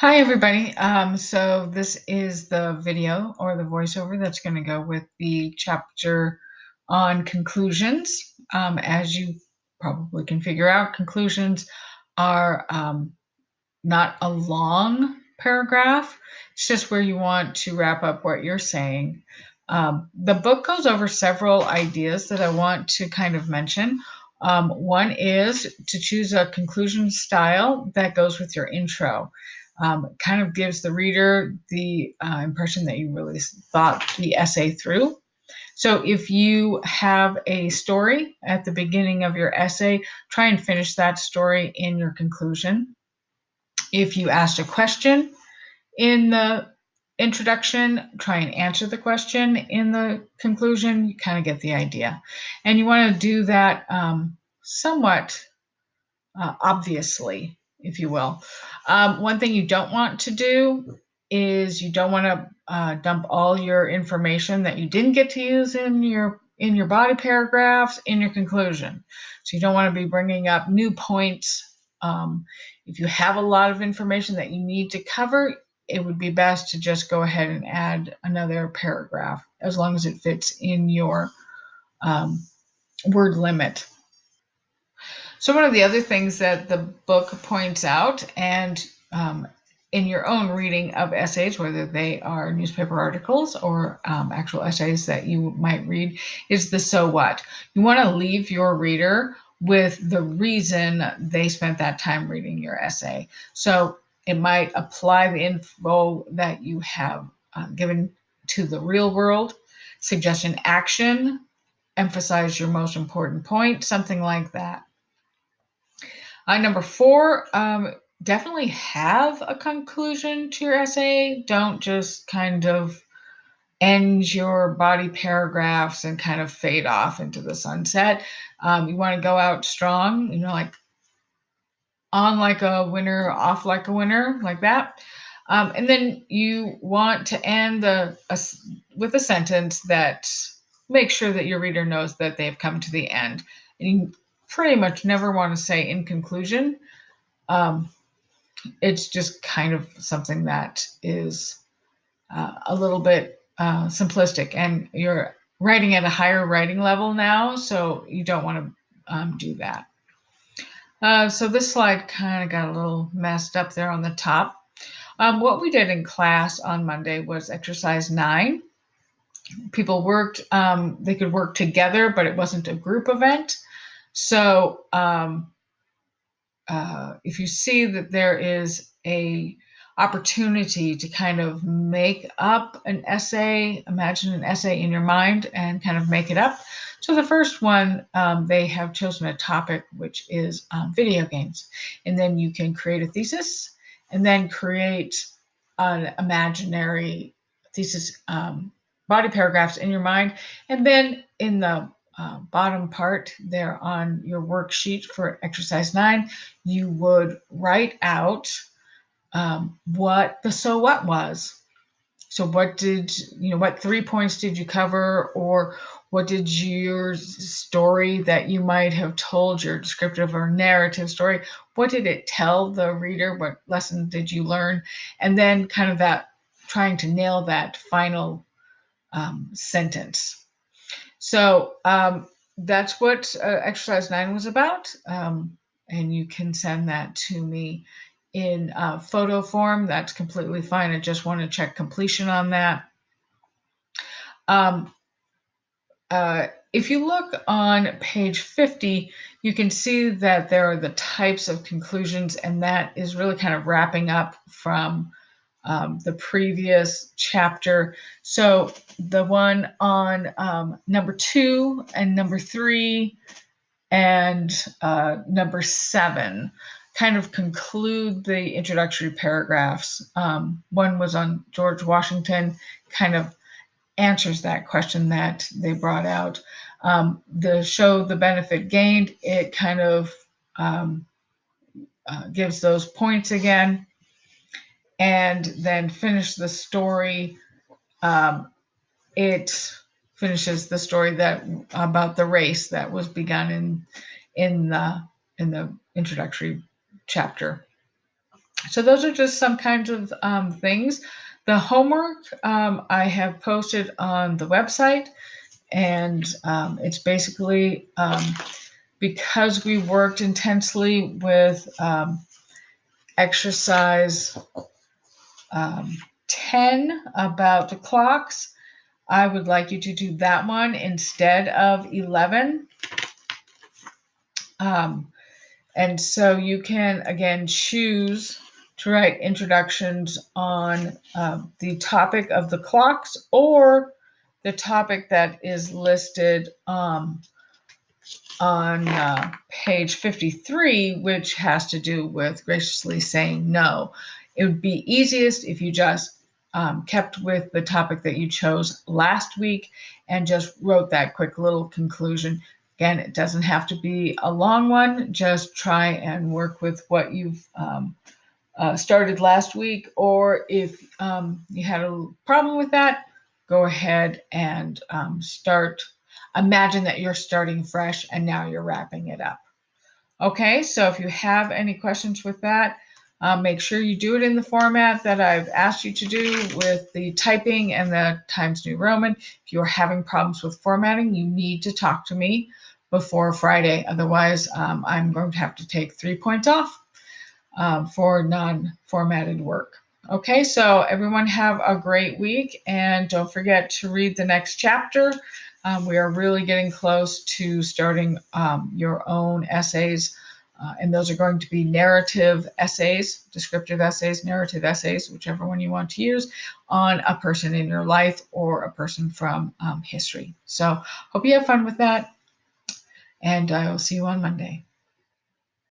Hi, everybody. So this is the video or the voiceover that's going to go with the chapter on conclusions. As you probably can figure out, conclusions are not a long paragraph. It's just where you want to wrap up what you're saying. The book goes over several ideas that I want to kind of mention. One is to choose a conclusion style that goes with your intro. It kind of gives the reader the impression that you really thought the essay through. So if you have a story at the beginning of your essay, try and finish that story in your conclusion. If you asked a question in the introduction, try and answer the question in the conclusion. You kind of get the idea. And you want to do that somewhat obviously, if you will. One thing you don't want to do is you don't want to dump all your information that you didn't get to use in your body paragraphs in your conclusion. So you don't want to be bringing up new points. If you have a lot of information that you need to cover, it would be best to just go ahead and add another paragraph as long as it fits in your word limit. So one of the other things that the book points out, and in your own reading of essays, whether they are newspaper articles or actual essays that you might read, is the so what. You want to leave your reader with the reason they spent that time reading your essay. So it might apply the info that you have given to the real world, suggest an action, emphasize your most important point, something like that. Number four, definitely have a conclusion to your essay. Don't just kind of end your body paragraphs and kind of fade off into the sunset. You want to go out strong, like on like a winner, off like a winner, like that. And then you want to end with a sentence that makes sure that your reader knows that they've come to the end. And you pretty much never want to say in conclusion. Um, it's just kind of something that is a little bit simplistic, and you're writing at a higher writing level now, so you don't want to do that. So this slide kind of got a little messed up there on the top. What we did in class on Monday was exercise 9. People worked, they could work together, but it wasn't a group event. So if you see that there is a opportunity to kind of make up an essay, imagine an essay in your mind and kind of make it up. So the first one, they have chosen a topic, which is video games. And then you can create a thesis and then create an imaginary thesis body paragraphs in your mind. And then in the bottom part there on your worksheet for exercise 9, you would write out what the so what was. So what 3 points did you cover, or what did your story that you might have told, your descriptive or narrative story, what did it tell the reader? What lesson did you learn? And then kind of that trying to nail that final sentence. So that's what exercise 9 was about. And you can send that to me in photo form. That's completely fine. I just want to check completion on that. Um, if you look on page 50, you can see that there are the types of conclusions, and that is really kind of wrapping up from the previous chapter. So the one on number 2 and number 3 and number 7 kind of conclude the introductory paragraphs. One was on George Washington, kind of answers that question that they brought out. The show The Benefit Gained, it kind of gives those points again. And then finish the story. It finishes the story that about the race that was begun in the introductory chapter. So those are just some kinds of things. The homework I have posted on the website, and it's basically because we worked intensely with exercise 10 about the clocks. I would like you to do that one instead of 11. And so you can, again, choose to write introductions on the topic of the clocks or the topic that is listed on page 53, which has to do with graciously saying no. It would be easiest if you just kept with the topic that you chose last week and just wrote that quick little conclusion. Again, it doesn't have to be a long one. Just try and work with what you've started last week, or if you had a problem with that, go ahead and start. Imagine that you're starting fresh and now you're wrapping it up. Okay, so if you have any questions with that, make sure you do it in the format that I've asked you to do with the typing and the Times New Roman. If you're having problems with formatting, you need to talk to me before Friday. Otherwise, I'm going to have to take 3 points off for non-formatted work. Okay, so everyone have a great week, and don't forget to read the next chapter. We are really getting close to starting your own essays, and those are going to be narrative essays, descriptive essays, narrative essays, whichever one you want to use, on a person in your life or a person from history. So hope you have fun with that, and I will see you on Monday.